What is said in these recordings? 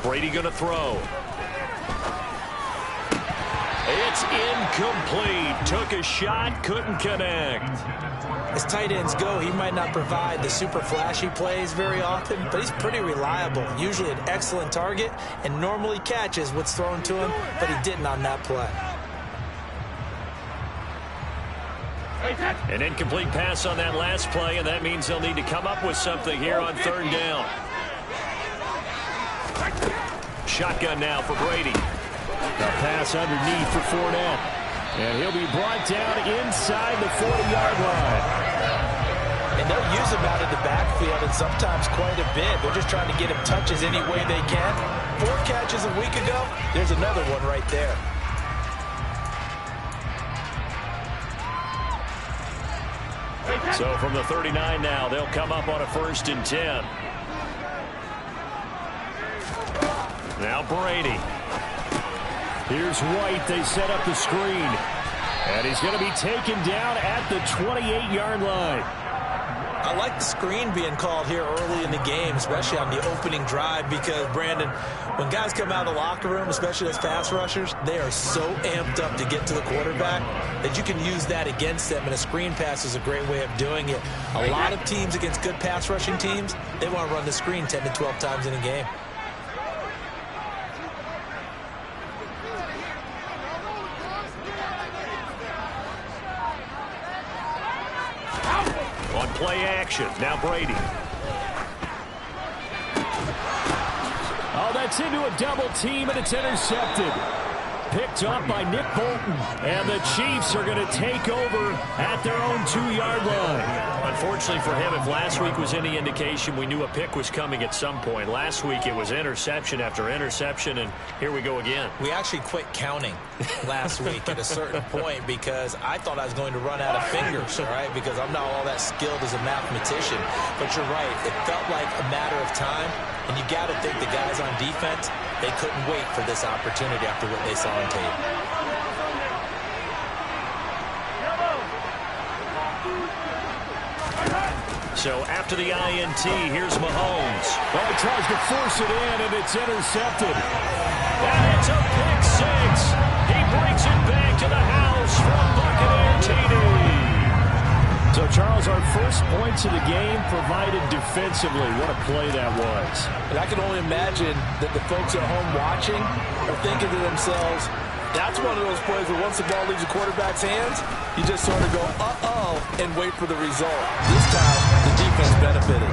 Brady going to throw. It's incomplete. Took a shot, couldn't connect. As tight ends go, he might not provide the super flashy plays very often, but he's pretty reliable. Usually an excellent target and normally catches what's thrown to him, but he didn't on that play. An incomplete pass on that last play, and that means they'll need to come up with something here on third down. Shotgun now for Brady. The pass underneath for Fournette. And he'll be brought down inside the 40-yard line. And they'll use him out of the backfield, and sometimes quite a bit. They're just trying to get him touches any way they can. 4 catches a week ago. There's another one right there. So from the 39 now, they'll come up on a 1st and 10. Now Brady. Here's White. They set up the screen. And he's going to be taken down at the 28-yard line. I like the screen being called here early in the game, especially on the opening drive, because, Brandon, when guys come out of the locker room, especially as pass rushers, they are so amped up to get to the quarterback that you can use that against them, and a screen pass is a great way of doing it. A lot of teams against good pass rushing teams, they want to run the screen 10 to 12 times in a game. Play action. Now Brady. Oh, that's into a double team, and it's intercepted. Picked up by Nick Bolton. And the Chiefs are going to take over at their own 2-yard line. Unfortunately for him, if last week was any indication, we knew a pick was coming at some point. Last week it was interception after interception, and here we go again. We actually quit counting last week at a certain point because I thought I was going to run out of fingers, all right, because I'm not all that skilled as a mathematician. But you're right. It felt like a matter of time, and you got to think the guys on defense, they couldn't wait for this opportunity after what they saw on tape. So after the INT, here's Mahomes. Well, he tries to force it in, and it's intercepted. And it's a pick six. He brings it back to the house from Buccaneer TD. So, Charles, our first points of the game provided defensively. What a play that was. And I can only imagine that the folks at home watching are thinking to themselves, that's one of those plays where once the ball leaves the quarterback's hands, you just sort of go, uh-oh, and wait for the result. This time, the defense benefited.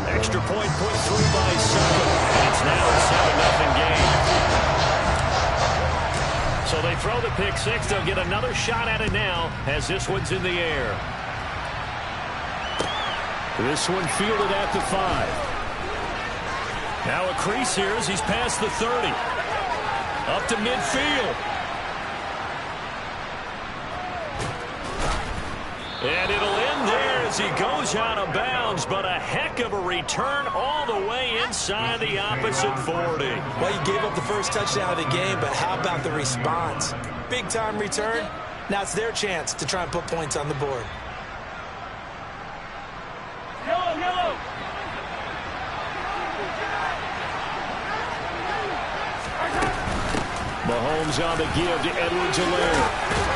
Extra point put through by Sutton. It's now a 7-0 game. So they throw the pick six. They'll get another shot at it now as this one's in the air. This one fielded at the 5. Now a crease here as he's past the 30. Up to midfield. And it'll end there as he goes out of bounds, but a heck of a return all the way inside the opposite 40. Well, you gave up the first touchdown of the game, but how about the response? Big-time return. Now it's their chance to try and put points on the board. Mahomes on the give to Edwards-Helaire.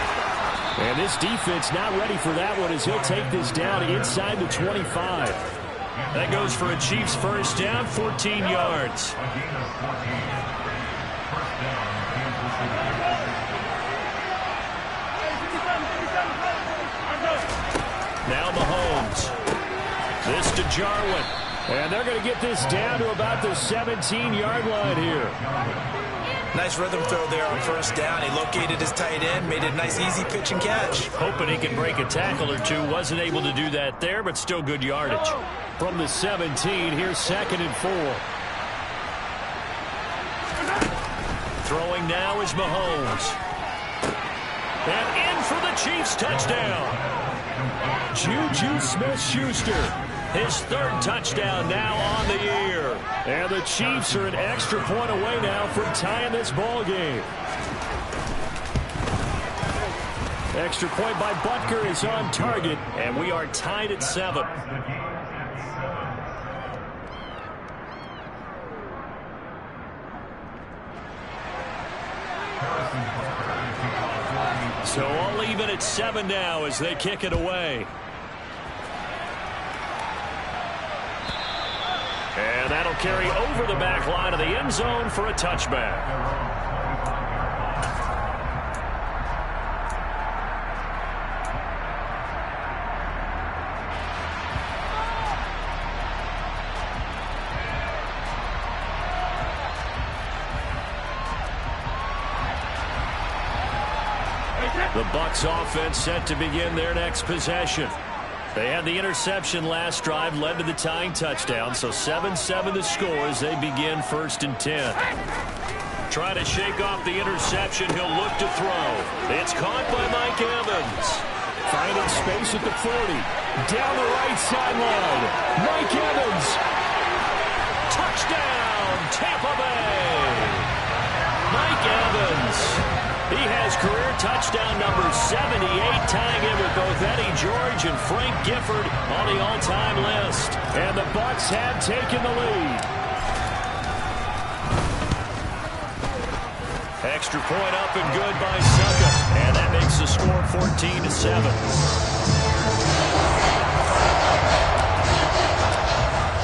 And this defense not ready for that one as he'll take this down inside the 25. That goes for a Chiefs first down, 14 yards. Now Mahomes. This to Jarwin. And they're going to get this down to about the 17-yard line here. Nice rhythm throw there on first down. He located his tight end, made it a nice easy pitch and catch. Hoping he can break a tackle or two. Wasn't able to do that there, but still good yardage. From the 17, here's 2nd and 4. Throwing now is Mahomes. And in for the Chiefs touchdown. Juju Smith-Schuster. His 3rd touchdown now on the year. And the Chiefs are an extra point away now from tying this ball game. Extra point by Butker is on target, and we are tied at 7. So all even at 7 now as they kick it away. And that'll carry over the back line of the end zone for a touchback. The Bucs offense set to begin their next possession. They had the interception last drive, led to the tying touchdown, so 7-7 the score as they begin 1st and 10. Trying to shake off the interception, he'll look to throw. It's caught by Mike Evans. Finding space at the 40. Down the right sideline. Mike Evans. Touchdown, Tampa Bay. Mike Evans. He has career touchdown number 78, tying it with both Eddie George and Frank Gifford on the all-time list. And the Bucs have taken the lead. Extra point up and good by Succa. And that makes the score 14-7.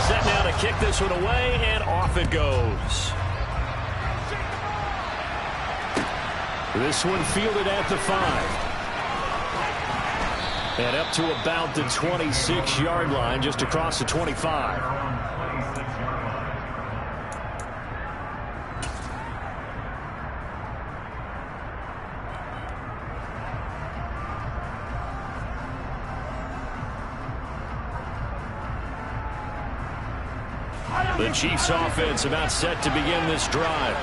Set now to kick this one away, and off it goes. This one fielded at the 5. And up to about the 26-yard line, just across the 25. The Chiefs offense about set to begin this drive.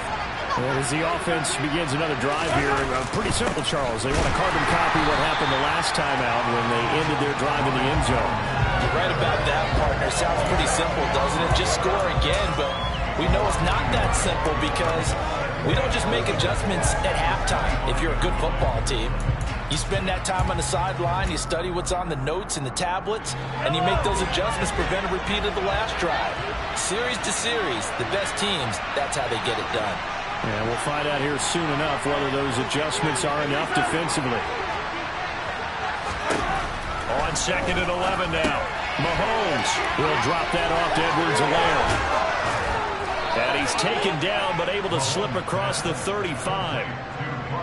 Well, as the offense begins another drive here, pretty simple, Charles. They want to carbon copy what happened the last time out when they ended their drive in the end zone. You're right about that, partner. Sounds pretty simple, doesn't it? Just score again, but we know it's not that simple because we don't just make adjustments at halftime if you're a good football team. You spend that time on the sideline, you study what's on the notes and the tablets, and you make those adjustments, prevent a repeat of the last drive. Series to series, the best teams, that's how they get it done. And we'll find out here soon enough whether those adjustments are enough defensively. On 2nd and 11 now. Mahomes will drop that off to Edwards-Helaire. And he's taken down but able to slip across the 35.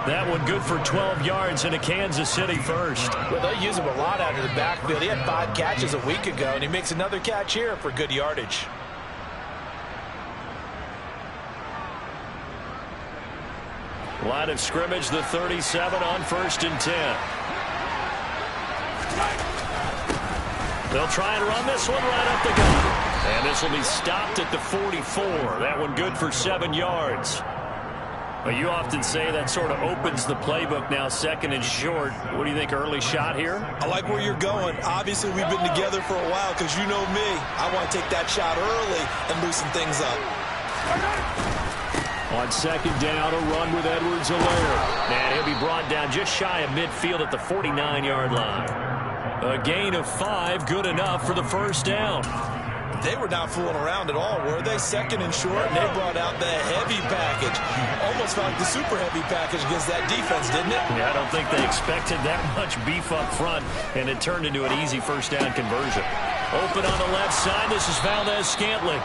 That one good for 12 yards into Kansas City first. Well, they use him a lot out of the backfield. He had 5 catches a week ago, and he makes another catch here for good yardage. Line of scrimmage, the 37 on 1st and 10. They'll try and run this one right up the gut. And this will be stopped at the 44. That one good for 7 yards. Well, you often say that sort of opens the playbook now, 2nd and short. What do you think, early shot here? I like where you're going. Obviously, we've been together for a while because you know me. I want to take that shot early and loosen things up. On 2nd down, a run with Edwards-Helaire. And he'll be brought down just shy of midfield at the 49-yard line. A gain of 5, good enough for the first down. They were not fooling around at all, were they? 2nd and short, and they brought out the heavy package. Almost felt like the super heavy package against that defense, didn't it? Yeah, I don't think they expected that much beef up front, and it turned into an easy first down conversion. Open on the left side, this is Valdez-Scantling.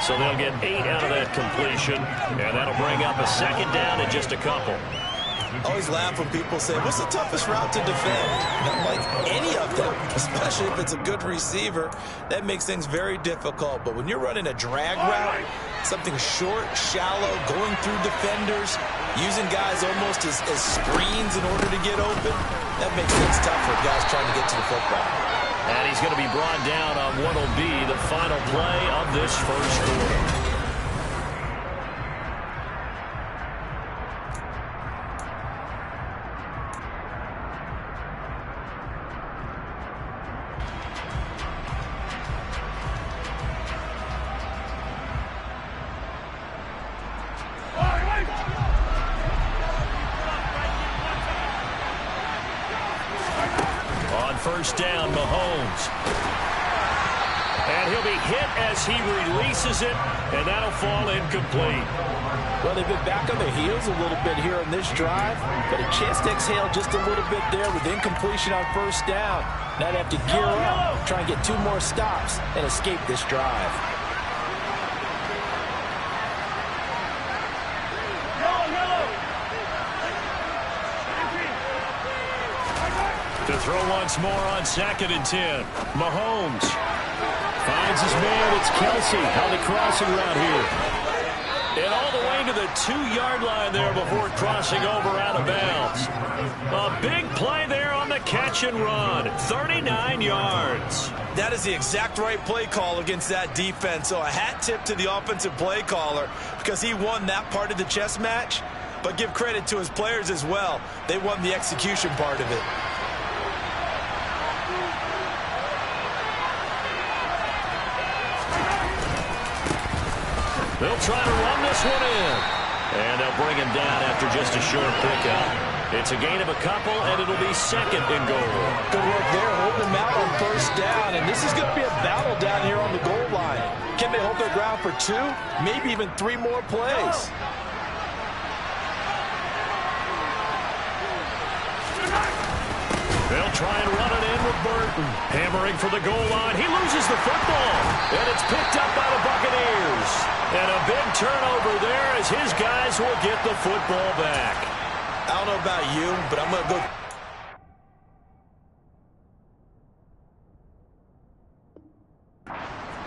So they'll get 8 out of that completion, and that'll bring up a 2nd down and just a couple. I always laugh when people say, what's the toughest route to defend? Not like any of them, especially if it's a good receiver. That makes things very difficult. But when you're running a drag route, something short, shallow, going through defenders, using guys almost as screens in order to get open, that makes things tough for guys trying to get to the football. And he's going to be brought down on what will be the final play of this first quarter. First down, Mahomes. And he'll be hit as he releases it, and that'll fall incomplete. Well, they've been back on their heels a little bit here on this drive, but a chance to exhale just a little bit there with incompletion on first down. Now they have to gear up, try and get 2 more stops, and escape this drive. To throw once more on 2nd and 10. Mahomes finds his man. It's Kelsey on the crossing route here. And all the way to the 2-yard line there before crossing over out of bounds. A big play there on the catch and run. 39 yards. That is the exact right play call against that defense. So a hat tip to the offensive play caller because he won that part of the chess match. But give credit to his players as well. They won the execution part of it. They'll try to run this one in. And they'll bring him down after just a short pickup. It's a gain of a couple, and it'll be 2nd and goal. Good work there, holding him out on first down. And this is going to be a battle down here on the goal line. Can they hold their ground for 2, maybe even 3 more plays? They'll try and run it in with Burton. Hammering for the goal line. He loses the football. And it's picked up by the Buccaneers. And a big turnover there as his guys will get the football back. I don't know about you, but I'm going to go.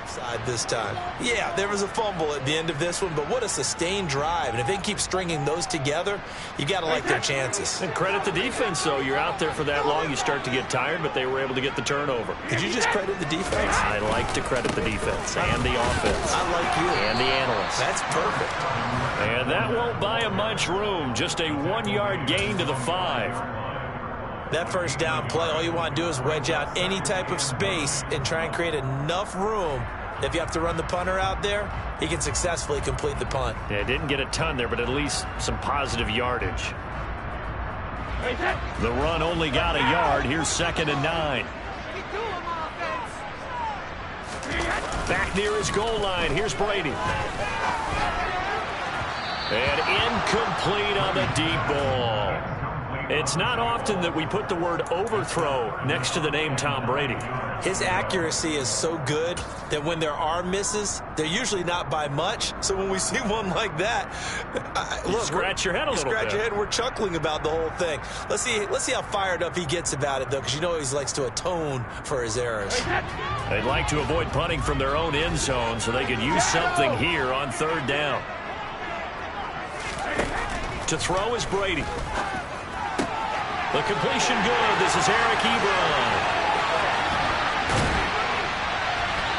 Side this time. Yeah, there was a fumble at the end of this one, but what a sustained drive. And if they keep stringing those together, you got to like their chances. And credit the defense, though. You're out there for that long, you start to get tired, but they were able to get the turnover. Did you just credit the defense? I like to credit the defense and the offense. I like you. And the analysts. That's perfect. And that won't buy him much room. Just a 1-yard gain to the 5. That first down play, all you want to do is wedge out any type of space and try and create enough room. If you have to run the punter out there, he can successfully complete the punt. Yeah, didn't get a ton there, but at least some positive yardage. The run only got a yard. Here's 2nd and 9. Back near his goal line. Here's Brady. And incomplete on the deep ball. It's not often that we put the word overthrow next to the name Tom Brady. His accuracy is so good that when there are misses, they're usually not by much. So when we see one like that, look, scratch your head a little bit. Scratch your head. We're chuckling about the whole thing. Let's see how fired up he gets about it, though, because you know he likes to atone for his errors. They'd like to avoid punting from their own end zone so they could use something here on 3rd down. To throw is Brady. The completion good. This is Eric Ebron.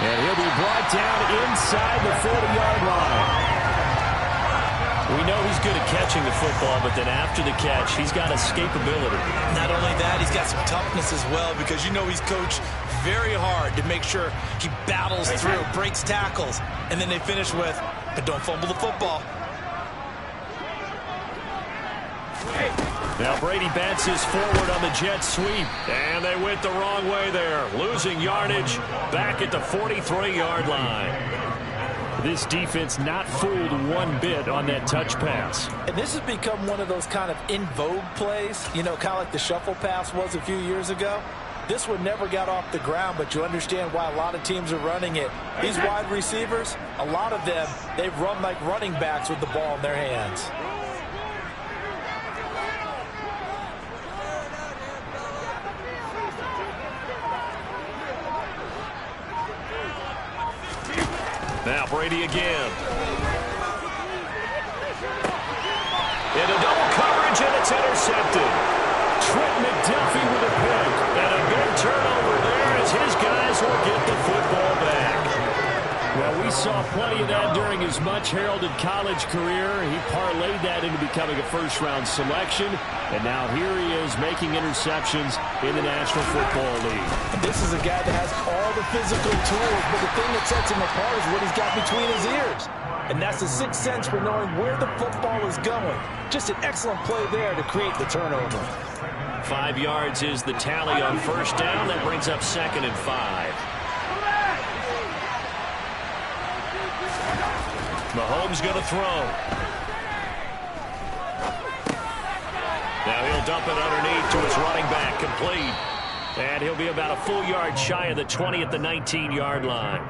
And he'll be brought down inside the 40-yard line. We know he's good at catching the football, but then after the catch, he's got escapability. Not only that, he's got some toughness as well, because you know he's coached very hard to make sure he battles through, breaks tackles, and then they finish with, but don't fumble the football. Now Brady bats his forward on the jet sweep, and they went the wrong way there, losing yardage back at the 43-yard line. This defense not fooled one bit on that touch pass. And this has become one of those kind of in vogue plays, you know, kind of like the shuffle pass was a few years ago. This one never got off the ground, but you understand why a lot of teams are running it. These wide receivers, a lot of them, they run like running backs with the ball in their hands. Now Brady again. In a double coverage, and it's intercepted. Trent McDuffie with a pick. And a big turnover there as his guys will get the football back. Well, we saw plenty of that during his much-heralded college career. He parlayed that into becoming a first-round selection. And now here he is making interceptions in the National Football League. This is a guy that has all the physical tools, but the thing that sets him apart is what he's got between his ears. And that's the sixth sense for knowing where the football is going. Just an excellent play there to create the turnover. 5 yards is the tally on first down. That brings up 2nd and 5. Mahomes going to throw. Now he'll dump it underneath to his running back, complete. And he'll be about a full yard shy of the 20 at the 19-yard line.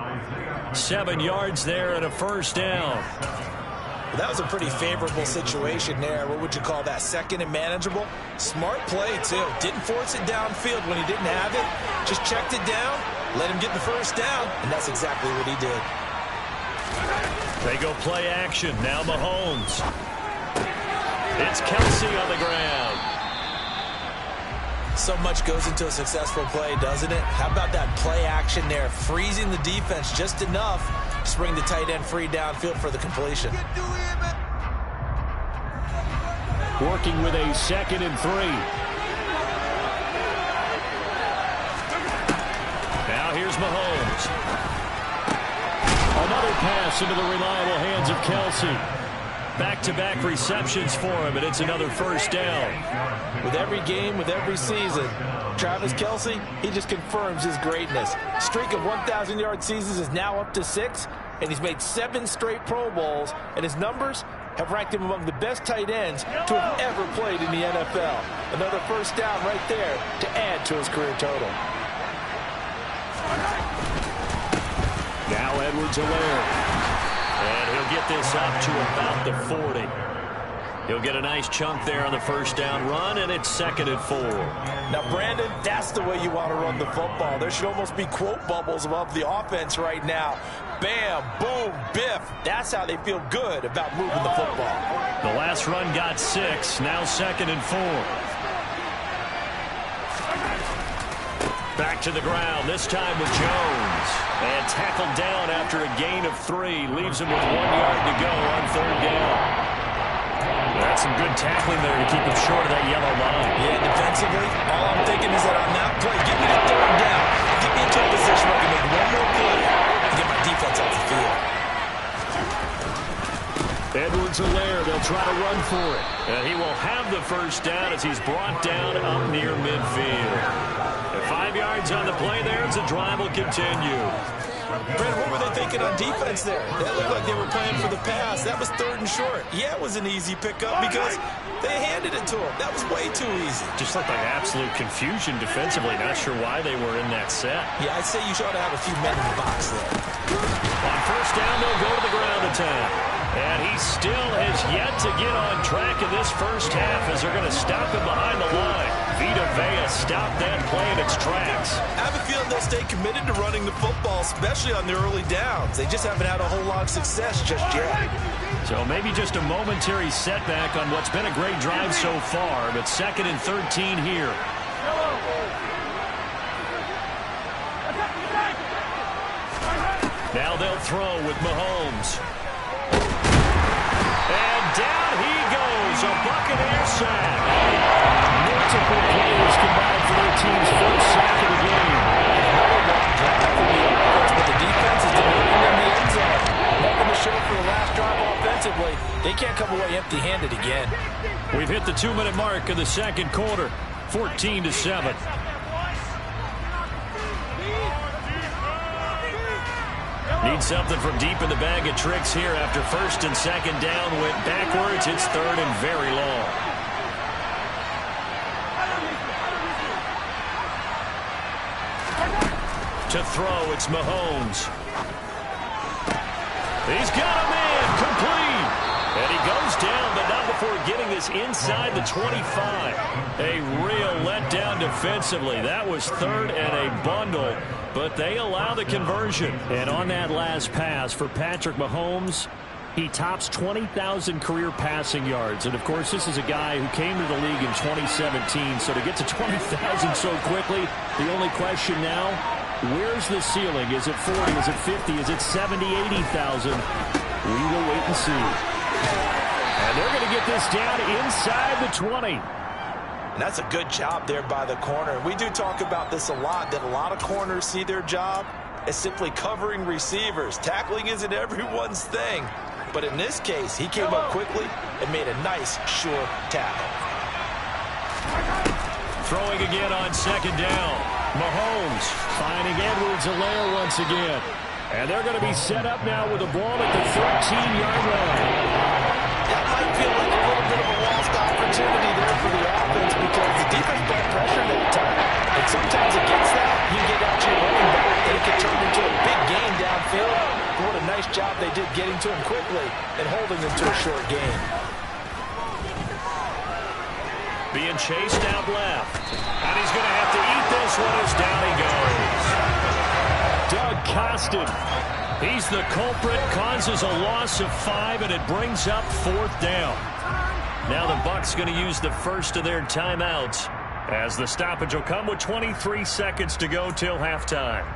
7 yards there and a first down. Well, that was a pretty favorable situation there. What would you call that? Second and manageable? Smart play, too. Didn't force it downfield when he didn't have it. Just checked it down, let him get the first down, and that's exactly what he did. They go play action. Now Mahomes. It's Kelsey on the ground. So much goes into a successful play, doesn't it? How about that play action there? Freezing the defense just enough to bring the tight end free downfield for the completion. Working with a 2nd and 3. Now here's Mahomes. Another pass into the reliable hands of Kelsey. Back-to-back receptions for him, and it's another first down. With every game, with every season, Travis Kelsey, he just confirms his greatness. Streak of 1,000-yard seasons is now up to 6, and he's made 7 straight Pro Bowls, and his numbers have ranked him among the best tight ends to have ever played in the NFL. Another first down right there to add to his career total. Now Edwards-Helaire. And he'll get this up to about the 40. He'll get a nice chunk there on the first down run, and it's 2nd and 4. Now, Brandon, that's the way you want to run the football. There should almost be quote bubbles above the offense right now. Bam, boom, biff. That's how they feel good about moving the football. The last run got 6. Now 2nd and 4. Back to the ground, this time with Jones. And tackled down after a gain of 3. Leaves him with 1 yard to go on 3rd down. That's some good tackling there to keep him short of that yellow line. Yeah, defensively, all I'm thinking is that on that play, get me to 3rd down. Get me into a position where I can make one more play and get my defense off the field. Edwards-Helaire, they'll try to run for it. And he will have the first down as he's brought down up near midfield. 5 yards on the play there as the drive will continue. Brent, what were they thinking on defense there? That looked like they were playing for the pass. That was 3rd and short. Yeah, it was an easy pickup because they handed it to him. That was way too easy. Just looked like absolute confusion defensively. Not sure why they were in that set. Yeah, I'd say you ought to have a few men in the box there. On first down, they'll go to the ground attack. And he still has yet to get on track in this first half as they're going to stop him behind the line. Vita Vea stopped that play in its tracks. I have a feeling they'll stay committed to running the football, especially on the early downs. They just haven't had a whole lot of success just yet. So maybe just a momentary setback on what's been a great drive so far, but 2nd and 13 here. Now they'll throw with Mahomes. And down he goes, a Buccaneer sack. Multiple players combined for their team's first sack of the game. But the defense is delivering in the end zone. Nothing to show for the last drive offensively. They can't come away empty-handed again. We've hit the 2-minute mark of the 2nd quarter, 14-7. Need something from deep in the bag of tricks here after 1st and 2nd down went backwards. It's 3rd and very long. To throw, it's Mahomes. He's got him in, complete. And he goes down, but not before getting this inside the 25. A real letdown defensively. That was 3rd and a bundle, but they allow the conversion. And on that last pass for Patrick Mahomes, he tops 20,000 career passing yards. And, of course, this is a guy who came to the league in 2017. So to get to 20,000 so quickly, the only question now, where's the ceiling? Is it 40? Is it 50? Is it 70, 80,000? We will wait and see. And they're going to get this down inside the 20. And that's a good job there by the corner. We do talk about this a lot, that a lot of corners see their job as simply covering receivers. Tackling isn't everyone's thing. But in this case, he came up quickly and made a nice, sure tackle. Throwing again on 2nd down. Mahomes finding Edwards-Helaire once again. And they're going to be set up now with a ball at the 13-yard line. That might feel like a little bit of a lost opportunity there for the offense because the defense got pressure that time. And sometimes against that, you get out to your running back, and it can turn into a big gain downfield. What a nice job they did getting to him quickly and holding him to a short gain. Being chased out left. And he's going to have to eat this one as down he goes. Doug Costin. He's the culprit, causes a loss of 5, and it brings up 4th down. Now the Bucs going to use the first of their timeouts as the stoppage will come with 23 seconds to go till halftime.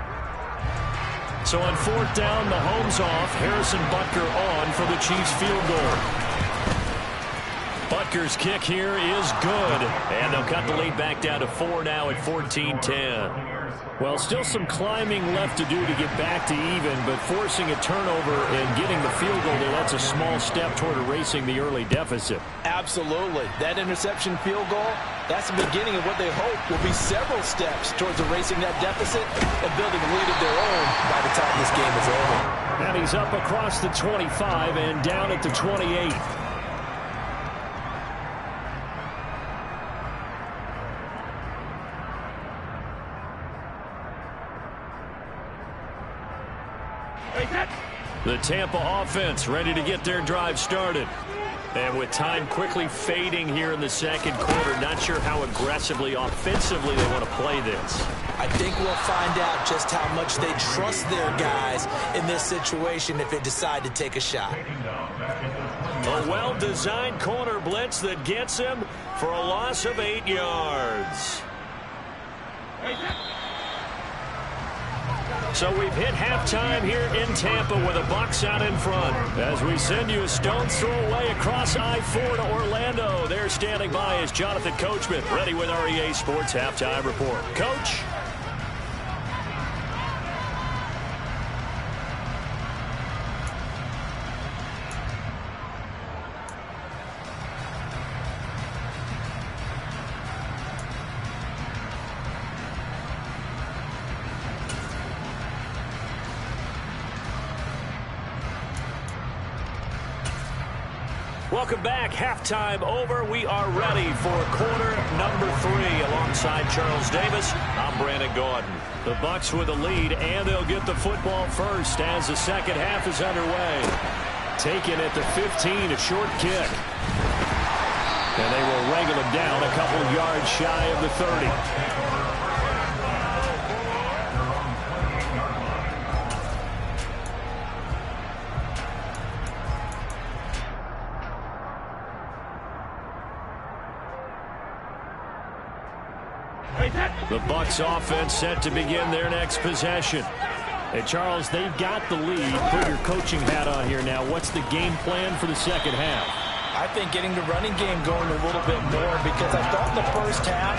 So on 4th down, Mahomes off, Harrison Butker on for the Chiefs field goal. Butker's kick here is good, and they'll cut the lead back down to 4 now at 14-10. Well, still some climbing left to do to get back to even, but forcing a turnover and getting the field goal there, that's a small step toward erasing the early deficit. Absolutely. That interception field goal, that's the beginning of what they hope will be several steps towards erasing that deficit and building a lead of their own by the time this game is over. And he's up across the 25 and down at the 28. The Tampa offense ready to get their drive started. And with time quickly fading here in the second quarter, not sure how aggressively, offensively they want to play this. I think we'll find out just how much they trust their guys in this situation if they decide to take a shot. A well-designed corner blitz that gets him for a loss of 8 yards. So we've hit halftime here in Tampa with the Bucs out in front. As we send you a stone's throw away across I-4 to Orlando. There standing by is Jonathan Coachman, ready with REA Sports Halftime Report. Coach? Welcome back. Halftime over. We are ready for quarter number 3 alongside Charles Davis. I'm Brandon Gordon. The Bucs with a lead, and they'll get the football first as the second half is underway. Taken at the 15, a short kick. And they will wrangle him down a couple yards shy of the 30. The Bucs offense set to begin their next possession. Hey, Charles, they've got the lead. Put your coaching hat on here now. What's the game plan for the second half? I think getting the running game going a little bit more because I thought in the first half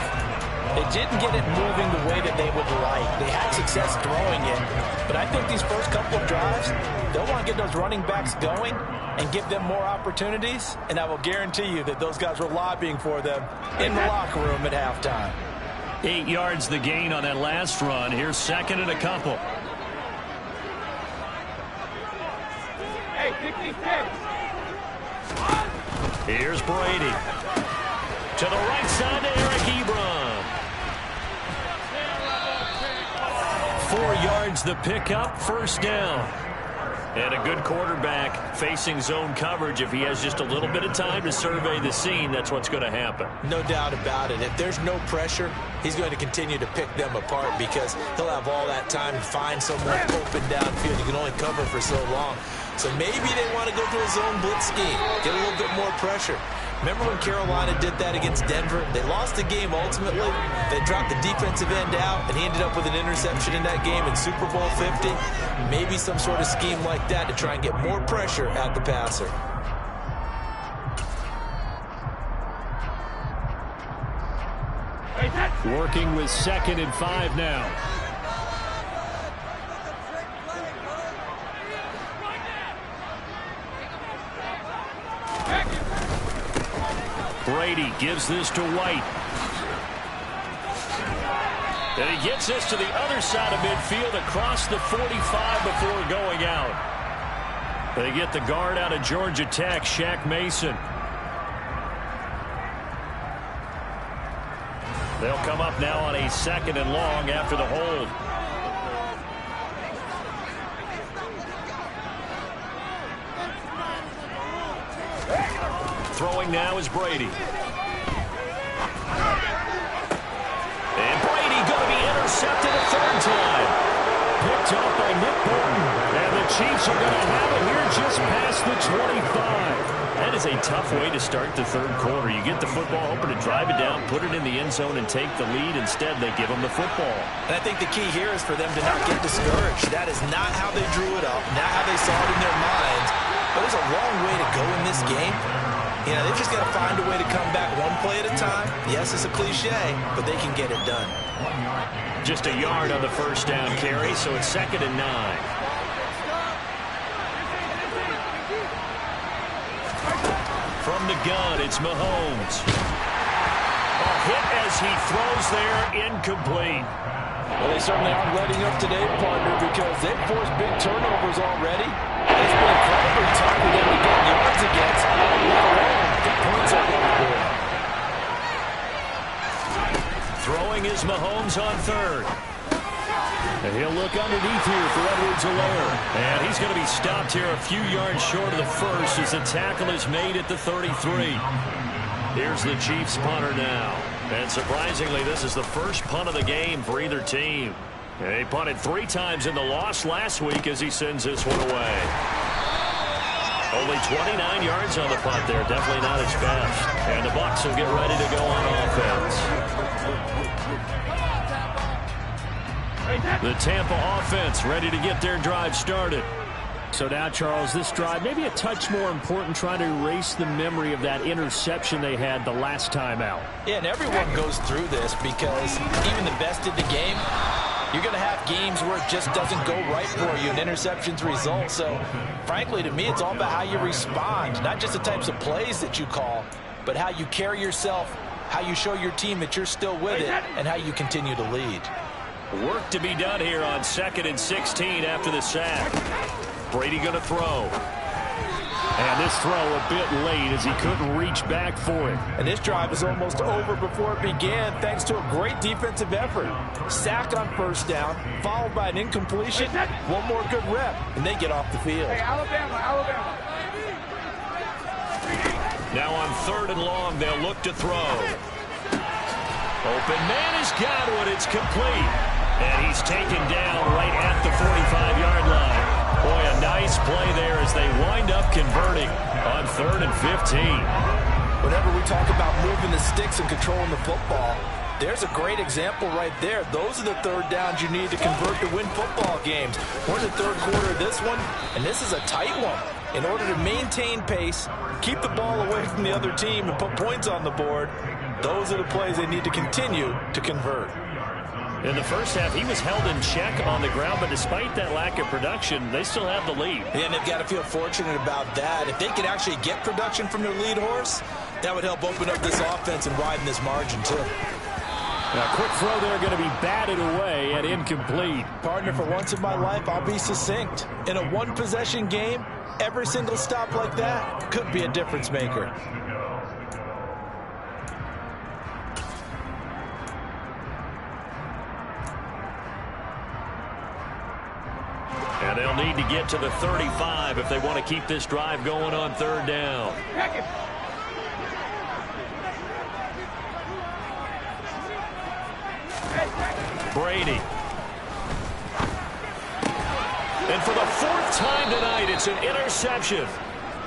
they didn't get it moving the way that they would like. They had success throwing it, but I think these first couple of drives, they'll want to get those running backs going and give them more opportunities, and I will guarantee you that those guys were lobbying for them in the locker room at halftime. 8 yards the gain on that last run. Here's second and a couple. Here's Brady. To the right side to Eric Ebron. 4 yards the pickup, first down. And a good quarterback facing zone coverage. If he has just a little bit of time to survey the scene, that's what's going to happen. No doubt about it. If there's no pressure, he's going to continue to pick them apart because he'll have all that time to find someone open downfield. You can only cover for so long. So maybe they want to go to a zone blitz scheme, get a little bit more pressure. Remember when Carolina did that against Denver? They lost the game ultimately. They dropped the defensive end out, and he ended up with an interception in that game in Super Bowl 50. Maybe some sort of scheme like that to try and get more pressure at the passer. Working with 2nd and 5 now. Brady gives this to White. And he gets this to the other side of midfield across the 45 before going out. They get the guard out of Georgia Tech, Shaq Mason. They'll come up now on a 2nd and long after the hold. Throwing now is Brady. And Brady going to be intercepted a 3rd time. Picked off by Nick Bolton. And the Chiefs are going to have it here just past the 25. That is a tough way to start the 3rd quarter. You get the football, hoping to drive it down, put it in the end zone, and take the lead. Instead, they give them the football. And I think the key here is for them to not get discouraged. That is not how they drew it up, not how they saw it in their minds. But there's a long way to go in this game. You know, they've just got to find a way to come back one play at a time. Yes, it's a cliche, but they can get it done. Just a yard on the 1st down carry, so it's 2nd and 9. From the gun, it's Mahomes. A hit as he throws there, incomplete. Well, they certainly aren't letting up today, partner, because they've forced big turnovers already. It's been incredibly tough for them to get yards against, let alone get points on the board. Throwing is Mahomes on 3rd. And he'll look underneath here for Edwards-Helaire. And he's going to be stopped here a few yards short of the 1st as the tackle is made at the 33. Here's the Chiefs punter now. And surprisingly, this is the first punt of the game for either team. And he punted 3 times in the loss last week as he sends this one away. Only 29 yards on the punt there. Definitely not his best. And the Bucs will get ready to go on offense. The Tampa offense ready to get their drive started. So now, Charles, this drive maybe a touch more important, trying to erase the memory of that interception they had the last time out. Yeah, and everyone goes through this because even the best in the game, you're going to have games where it just doesn't go right for you and interceptions result. So, frankly, to me, it's all about how you respond, not just the types of plays that you call, but how you carry yourself, how you show your team that you're still with it, and how you continue to lead. Work to be done here on 2nd and 16 after the sack. Brady going to throw. And this throw a bit late as he couldn't reach back for it. And this drive is almost over before it began thanks to a great defensive effort. Sack on 1st down, followed by an incompletion. One more good rep, and they get off the field. Hey, Alabama. Now on 3rd and long, they'll look to throw. Open man has got one. It's complete. And he's taken down right at the 45-yard line. Boy, a nice play there as they wind up converting on 3rd and 15. Whenever we talk about moving the sticks and controlling the football, there's a great example right there. Those are the 3rd downs you need to convert to win football games. We're in the 3rd quarter of this one, and this is a tight one. In order to maintain pace, keep the ball away from the other team, and put points on the board, those are the plays they need to continue to convert. In the 1st half, he was held in check on the ground, but despite that lack of production, they still have the lead. And they've got to feel fortunate about that. If they could actually get production from their lead horse, that would help open up this offense and widen this margin, too. Now, quick throw there going to be batted away and incomplete. Partner, for once in my life, I'll be succinct. In a one-possession game, every single stop like that could be a difference maker. And they'll need to get to the 35 if they want to keep this drive going on 3rd down. Brady. And for the 4th time tonight, it's an interception.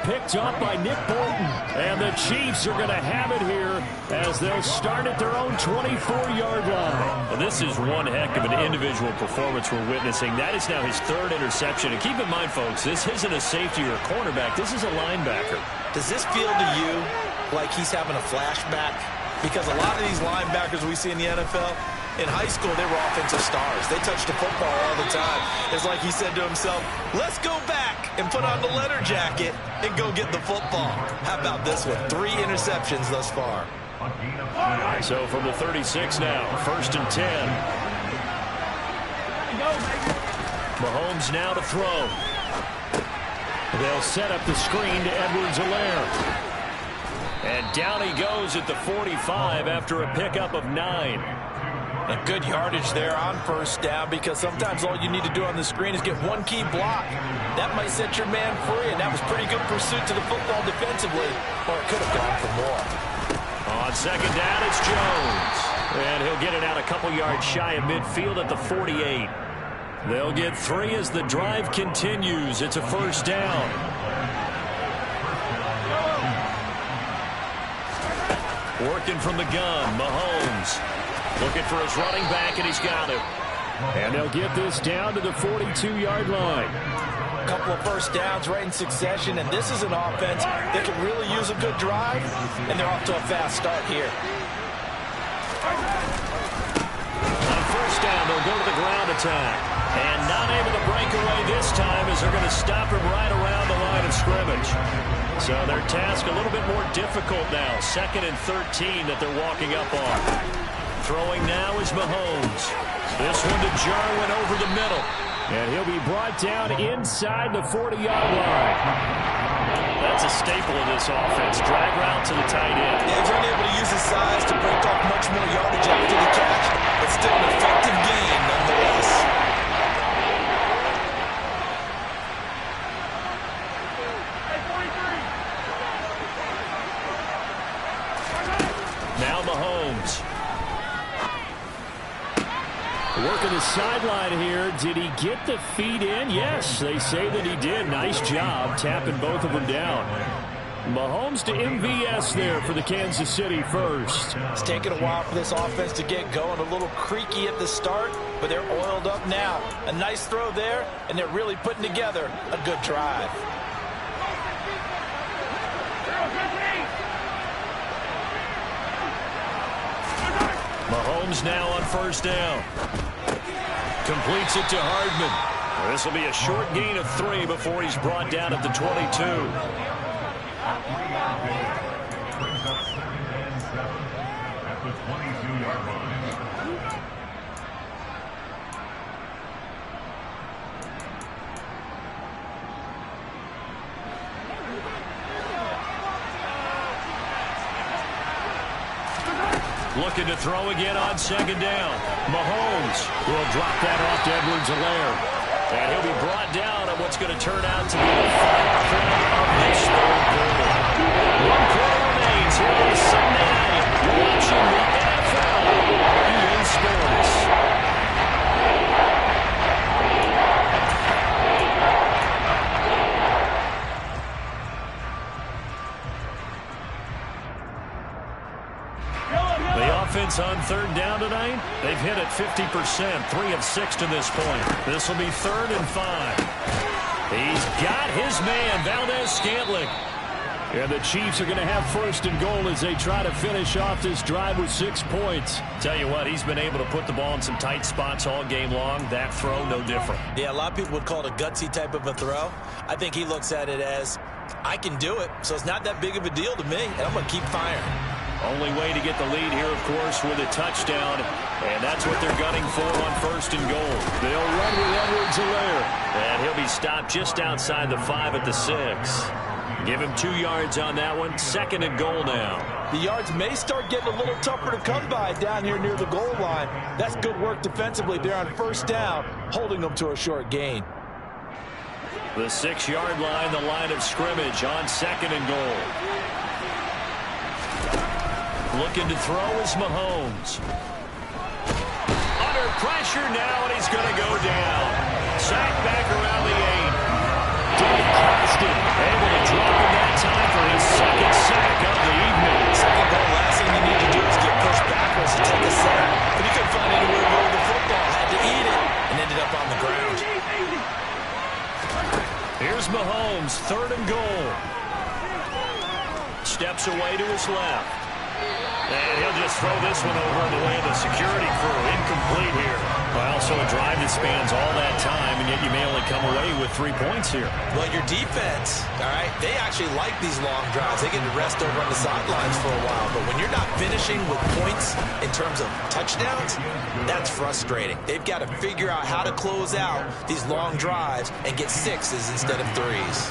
Picked up by Nick Bolton. And the Chiefs are going to have it here as they'll start at their own 24-yard line. Well, this is one heck of an individual performance we're witnessing. That is now his 3rd interception. And keep in mind, folks, this isn't a safety or a cornerback. This is a linebacker. Does this feel to you like he's having a flashback? Because a lot of these linebackers we see in the NFL, in high school, they were offensive stars. They touched the football all the time. It's like he said to himself, let's go back and put on the leather jacket and go get the football. How about this one? 3 interceptions thus far. So from the 36 now, 1st and 10. Mahomes now to throw. They'll set up the screen to Edwards-Helaire. And down he goes at the 45 after a pickup of 9. And good yardage there on first down, because sometimes all you need to do on the screen is get one key block. That might set your man free, and that was pretty good pursuit to the football defensively, or it could have gone for more. On second down, it's Jones. And he'll get it out a couple yards shy of midfield at the 48. They'll get 3 as the drive continues. It's a first down. Working from the gun, Mahomes. Looking for his running back, and he's got it. And they'll get this down to the 42-yard line. A couple of first downs right in succession, and this is an offense that can really use a good drive, and they're off to a fast start here. On first down, they'll go to the ground attack. And not able to break away this time as they're going to stop him right around the line of scrimmage. So their task a little bit more difficult now. 2nd and 13 that they're walking up on. Throwing now is Mahomes. This one to Jarwin over the middle. And he'll be brought down inside the 40-yard line. That's a staple of this offense. Drag route to the tight end. Yeah, he's unable to use his size to break off much more yardage after the catch, but still an effective gain nonetheless. Now Mahomes. Working the sideline here. Did he get the feet in? Yes, they say that he did. Nice job tapping both of them down. Mahomes to MVS there for the Kansas City first. It's taken a while for this offense to get going. A little creaky at the start, but they're oiled up now. A nice throw there, and they're really putting together a good drive. Mahomes now on first down. Completes it to Hardman. This will be a short gain of 3 before he's brought down at the 22. Looking to throw again on second down. Mahomes will drop that off to Edwards-Helaire. And he'll be brought down on what's going to turn out to be the final play of this third quarter. 1 quarter remains here on Sunday night. You're watching the MFL TB Sports. Offense on third down tonight. They've hit it 50%, 3 of 6 to this point. This will be 3rd and 5. He's got his man, Valdez-Scantling. And the Chiefs are going to have 1st and goal as they try to finish off this drive with 6 points. Tell you what, he's been able to put the ball in some tight spots all game long. That throw, no different. Yeah, a lot of people would call it a gutsy type of a throw. I think he looks at it as, I can do it, so it's not that big of a deal to me, and I'm going to keep firing. Only way to get the lead here, of course, with a touchdown. And that's what they're gunning for on 1st and goal. They'll run with Edwards-Helaire. And he'll be stopped just outside the 5 at the 6. Give him 2 yards on that one. 2nd and goal now. The yards may start getting a little tougher to come by down here near the goal line. That's good work defensively there on 1st down, holding them to a short gain. The 6-yard line, the line of scrimmage on 2nd and goal. Looking to throw is Mahomes. Under pressure now, and he's going to go down. Sacked back around the 8. Dave Costin able to drop him that time for his 2nd sack of the evening. Second goal, last thing you need to do is get pushed backwards to take a sack. But he couldn't find anywhere to go with the football. Had to eat it and ended up on the ground. Here's Mahomes, 3rd and goal. Steps away to his left. And he'll just throw this one over in the way of the security crew. Incomplete here. Well, so a drive that spans all that time, and yet you may only come away with 3 points here. Well, your defense, all right, they actually like these long drives. They get to rest over on the sidelines for a while. But when you're not finishing with points in terms of touchdowns, that's frustrating. They've got to figure out how to close out these long drives and get 6s instead of 3s.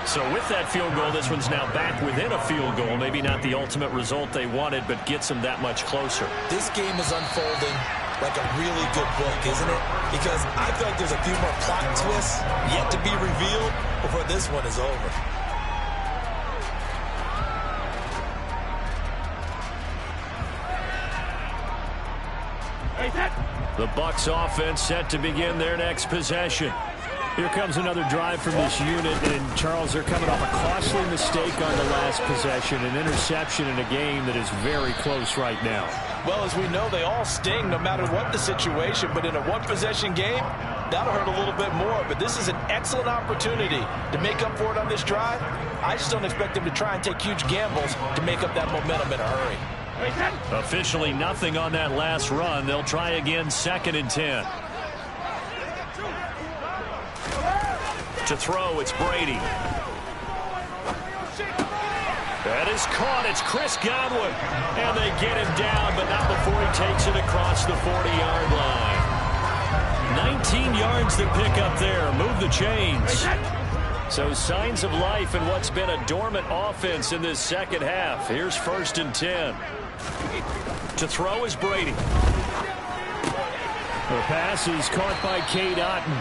So with that field goal, this one's now back within a field goal. Maybe not the ultimate result they wanted, but gets them that much closer. This game is unfolding like a really good book, isn't it? Because I feel like there's a few more plot twists yet to be revealed before this one is over. The Bucs offense set to begin their next possession. Here comes another drive from this unit, and Charles, they're coming off a costly mistake on the last possession, an interception in a game that is very close right now. Well, as we know, they all sting no matter what the situation, but in a one-possession game, that'll hurt a little bit more. But this is an excellent opportunity to make up for it on this drive. I just don't expect them to try and take huge gambles to make up that momentum in a hurry. Officially nothing on that last run. They'll try again, 2nd and 10. To throw, it's Brady. That is caught. It's Chris Godwin. And they get him down, but not before he takes it across the 40-yard line. 19 yards to pick up there. Move the chains. So signs of life in what's been a dormant offense in this second half. Here's 1st and 10. To throw is Brady. The pass is caught by Cade Otton.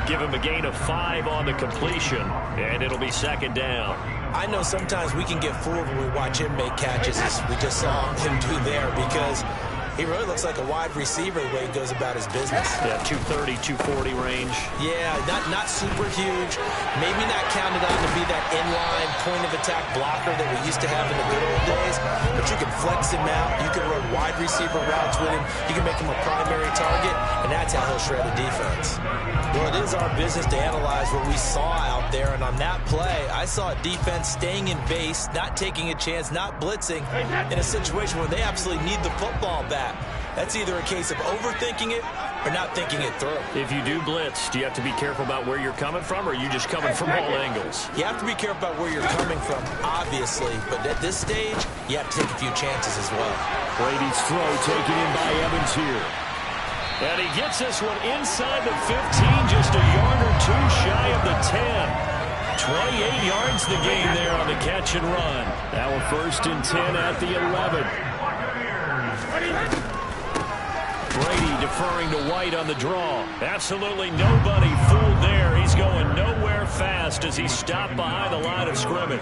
Give him a gain of 5 on the completion, and it'll be 2nd down. I know sometimes we can get fooled when we watch him make catches, as we just saw him do there, because he really looks like a wide receiver the way he goes about his business. Yeah, 230, 240 range. Yeah, not super huge. Maybe not counted on to be that inline point-of-attack blocker that we used to have in the good old days, but you can flex him out. You can run wide receiver routes with him. You can make him a primary target, and that's how he'll shred a defense. Well, it is our business to analyze what we saw out there, and on that play, I saw a defense staying in base, not taking a chance, not blitzing, in a situation where they absolutely need the football back. That's either a case of overthinking it or not thinking it through. If you do blitz, do you have to be careful about where you're coming from, or are you just coming from all angles? You have to be careful about where you're coming from, obviously, but at this stage, you have to take a few chances as well. Brady's throw taken in by Evans here. And he gets this one inside the 15, just a yard or 2 shy of the 10. 28 yards the gain there on the catch and run. Now a 1st and 10 at the 11. Brady deferring to White on the draw. Absolutely nobody fooled there. He's going nowhere fast as he's stopped behind the line of scrimmage.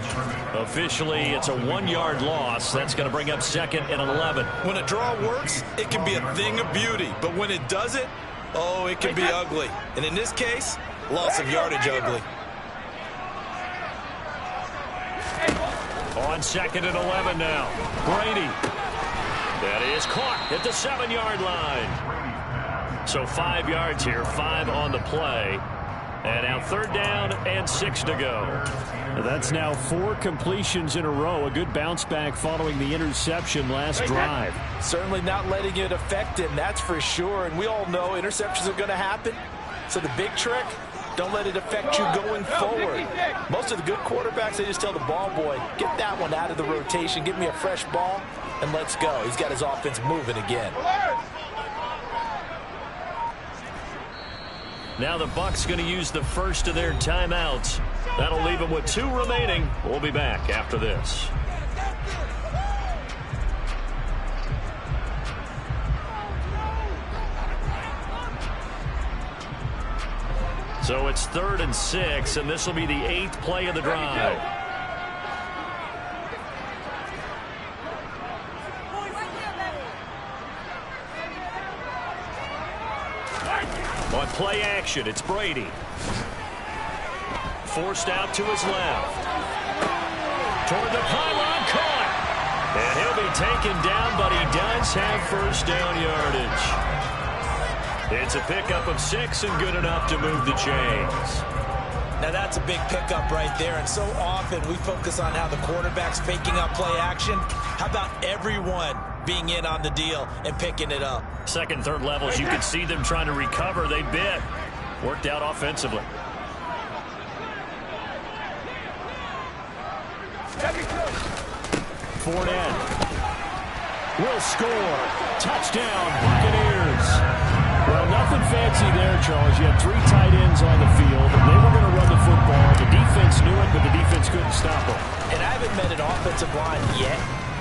Officially, it's a 1-yard loss. That's going to bring up 2nd and 11. When a draw works, it can be a thing of beauty. But when it doesn't, oh, it can be ugly. And in this case, loss of yardage ugly. On 2nd and 11 now. Brady. That is caught at the 7-yard line. So 5 yards here, 5 on the play. And now 3rd down and 6 to go. That's now 4 completions in a row. A good bounce back following the interception last drive. Certainly not letting it affect him, that's for sure. And we all know interceptions are going to happen. So the big trick, don't let it affect you going forward. Most of the good quarterbacks, they just tell the ball boy, get that one out of the rotation, give me a fresh ball, and let's go. He's got his offense moving again. Now the Bucs going to use the first of their timeouts. That'll leave them with 2 remaining. We'll be back after this. So it's 3rd and 6, and this will be the 8th play of the drive. On play action, it's Brady. Forced out to his left. Toward the pylon, caught. And he'll be taken down, but he does have 1st down yardage. It's a pickup of 6 and good enough to move the chains. Now that's a big pickup right there, and so often we focus on how the quarterback's faking out play action. How about everyone being in on the deal and picking it up? Second, third levels, you could see them trying to recover. They bit. Worked out offensively. Fournette will score. Touchdown, Buccaneers. Well, nothing fancy there, Charles. You had 3 tight ends on the field. They were going to run the football. The defense knew it, but the defense couldn't stop them. And I haven't met an offensive line yet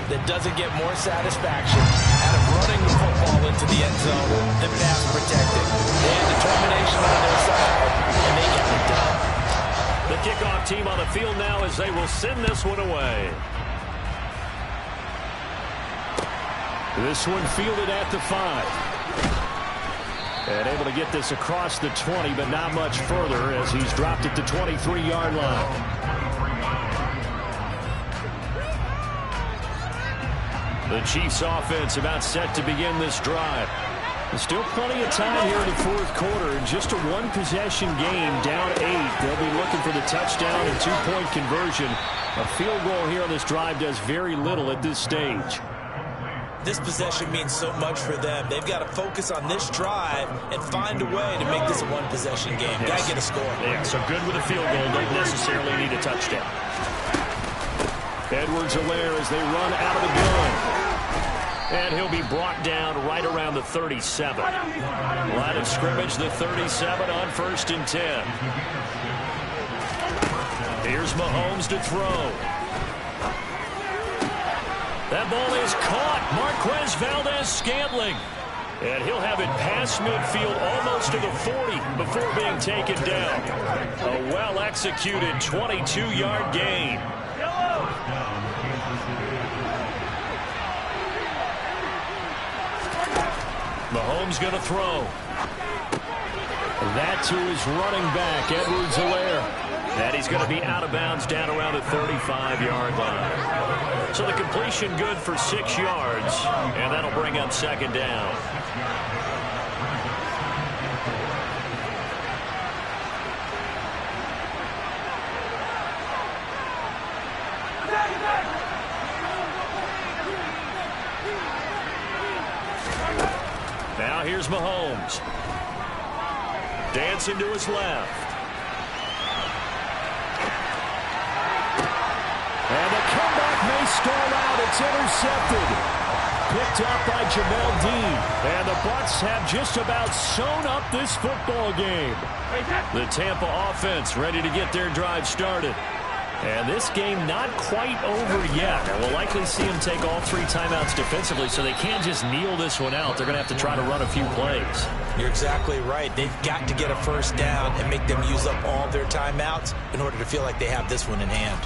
that doesn't get more satisfaction out of running the football into the end zone than pass protecting. They had determination on their side, and they got it done. The kickoff team on the field now as they will send this one away. This one fielded at the 5. And able to get this across the 20, but not much further as he's dropped at the 23-yard line. The Chiefs offense about set to begin this drive. There's still plenty of time here in the fourth quarter. In just a one-possession game, down 8. They'll be looking for the touchdown and 2-point conversion. A field goal here on this drive does very little at this stage. This possession means so much for them. They've got to focus on this drive and find a way to make this a one-possession game. Yes. Got to get a score. Yeah, so good with a field goal. Don't necessarily need a touchdown. Edwards-Helaire as they run out of the gun. And he'll be brought down right around the 37. Line of scrimmage, the 37 on 1st and 10. Here's Mahomes to throw. That ball is caught. Marquez Valdez-Scantling. And he'll have it past midfield almost to the 40 before being taken down. A well-executed 22-yard gain. Mahomes going to throw. That to his running back, Edwards-Helaire. And he's going to be out of bounds down around the 35-yard line. So the completion good for 6 yards, and that'll bring up 2nd down. Now here's Mahomes. Dancing to his left. And the comeback may stall out. It's intercepted. Picked up by Jamel Dean. And the Bucs have just about sewn up this football game. The Tampa offense ready to get their drive started. And this game not quite over yet. And we'll likely see them take all 3 timeouts defensively, so they can't just kneel this one out. They're going to have to try to run a few plays. You're exactly right. They've got to get a first down and make them use up all their timeouts in order to feel like they have this one in hand.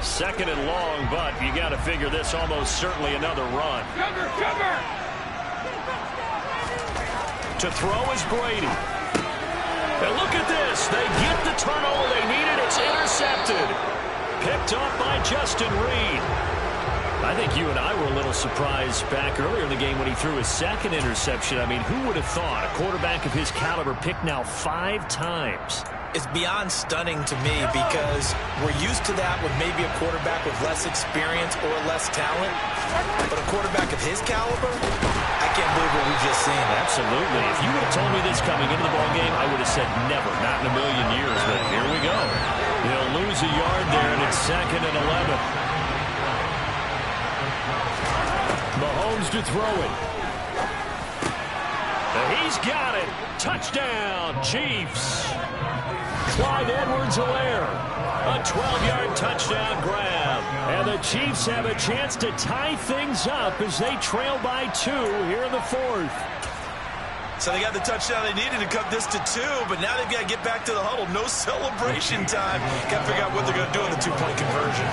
Second and long, but you got to figure this almost certainly another run. Cover! To throw is Brady. And look at this. They get the turnover they needed. It's intercepted. Picked up by Justin Reed. I think you and I were a little surprised back earlier in the game when he threw his 2nd interception. I mean, who would have thought a quarterback of his caliber picked now 5 times? It's beyond stunning to me because we're used to that with maybe a quarterback with less experience or less talent. But a quarterback of his caliber, I can't believe what we've just seen. Absolutely. If you would have told me this coming into the ballgame, I would have said never, not in a million years. But here we go. They'll lose a yard there, and it's 2nd and 11. Mahomes to throw it. He's got it. Touchdown, Chiefs. Clyde Edwards-Helaire. A 12-yard touchdown grab. And the Chiefs have a chance to tie things up as they trail by 2 here in the 4th. So they got the touchdown they needed to cut this to 2, but now they've got to get back to the huddle. No celebration time. Got to figure out what they're going to do in the 2-point conversion.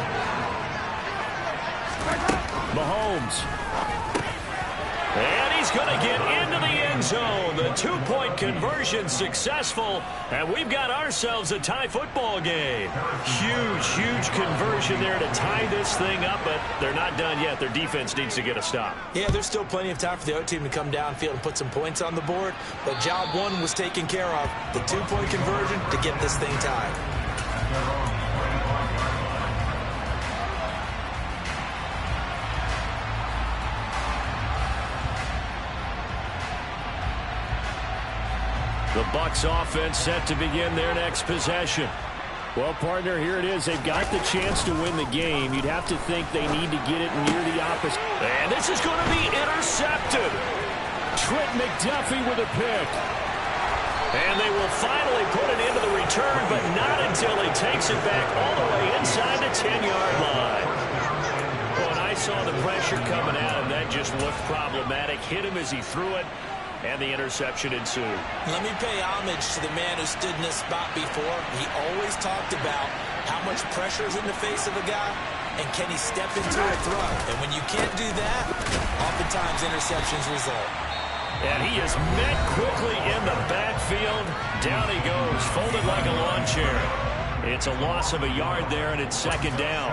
Mahomes. And he's is going to get into the end zone. The two-point conversion successful, and we've got ourselves a tie football game. Huge conversion there to tie this thing up, but they're not done yet. Their defense needs to get a stop. Yeah, there's still plenty of time for the other team to come downfield and put some points on the board, but job one was taken care of. The two-point conversion to get this thing tied. The Bucs offense set to begin their next possession. Well, partner, here it is. They've got the chance to win the game. You'd have to think they need to get it near the opposite. And this is going to be intercepted. Trent McDuffie with a pick. And they will finally put it into the return, but not until he takes it back all the way inside the 10-yard line. When I saw the pressure coming at him, that just looked problematic. Hit him as he threw it. And the interception ensued. Let me pay homage to the man who stood in this spot before. He always talked about how much pressure is in the face of a guy, and can he step into a throw. And when you can't do that, oftentimes interceptions result. And he is met quickly in the backfield. Down he goes, folded like a lawn chair. It's a loss of a yard there, and it's second down.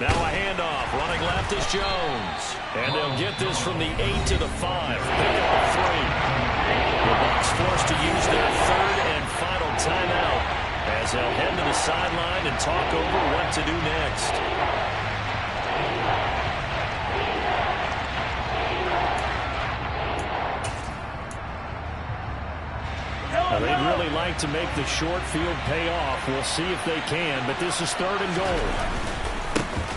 Now a handoff. Running left is Jones. And they'll get this from the 8 to the 5. Pick up a 3. The Bucs forced to use their third and final timeout as they'll head to the sideline and talk over what to do next. They'd really like to make the short field pay off. We'll see if they can, but this is third and goal.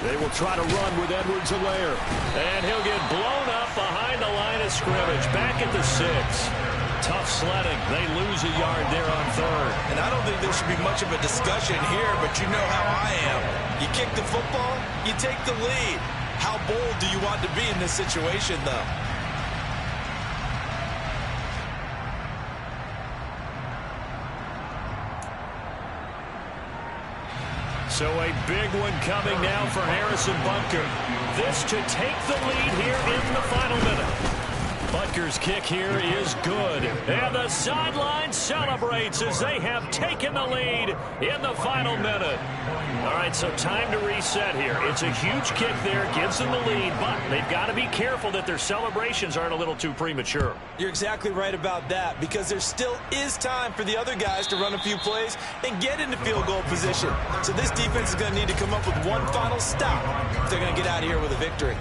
They will try to run with Edwards-Helaire. And he'll get blown up behind the line of scrimmage. Back at the 6. Tough sledding. They lose a yard there on third. And I don't think there should be much of a discussion here, but you know how I am. You kick the football, you take the lead. How bold do you want to be in this situation, though? So a big one coming now for Harrison Butker. This to take the lead here in the final minute. Butker's kick here is good. And the sideline celebrates as they have taken the lead in the final minute. All right, so time to reset here. It's a huge kick there, gives them the lead, but they've got to be careful that their celebrations aren't a little too premature. You're exactly right about that, because there still is time for the other guys to run a few plays and get into field goal position. So this defense is going to need to come up with one final stop if they're going to get out of here with a victory.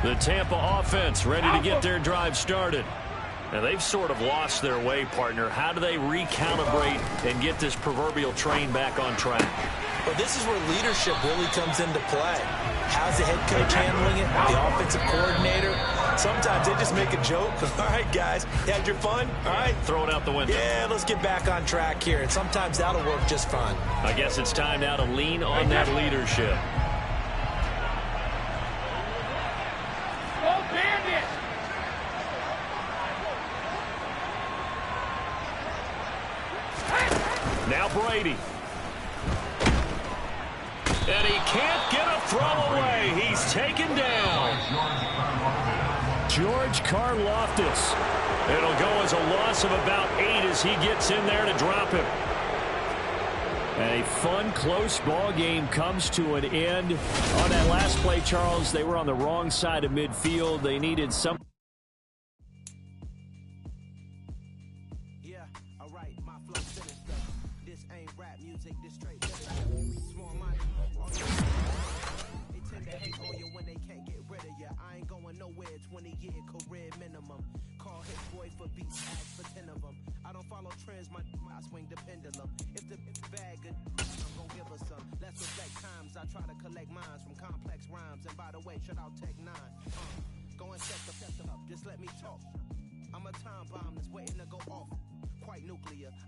The Tampa offense ready to get their drive started. Now, they've sort of lost their way, partner. How do they recalibrate and get this proverbial train back on track? Well, this is where leadership really comes into play. How's the head coach handling it? The offensive coordinator? Sometimes they just make a joke. All right, guys, you had your fun? All right. Throw it out the window. Yeah, let's get back on track here. And sometimes that'll work just fine. I guess it's time now to lean on that leadership. Now Brady. And he can't get a throw away. He's taken down. George Karlaftis. It'll go as a loss of about 8 as he gets in there to drop him. A fun, close ball game comes to an end. On that last play, Charles, they were on the wrong side of midfield. They needed some.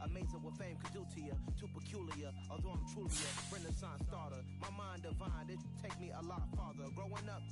Amazing what fame could do to you. Too peculiar, although I'm truly a renaissance starter. My mind divine, it take me a lot farther. Growing up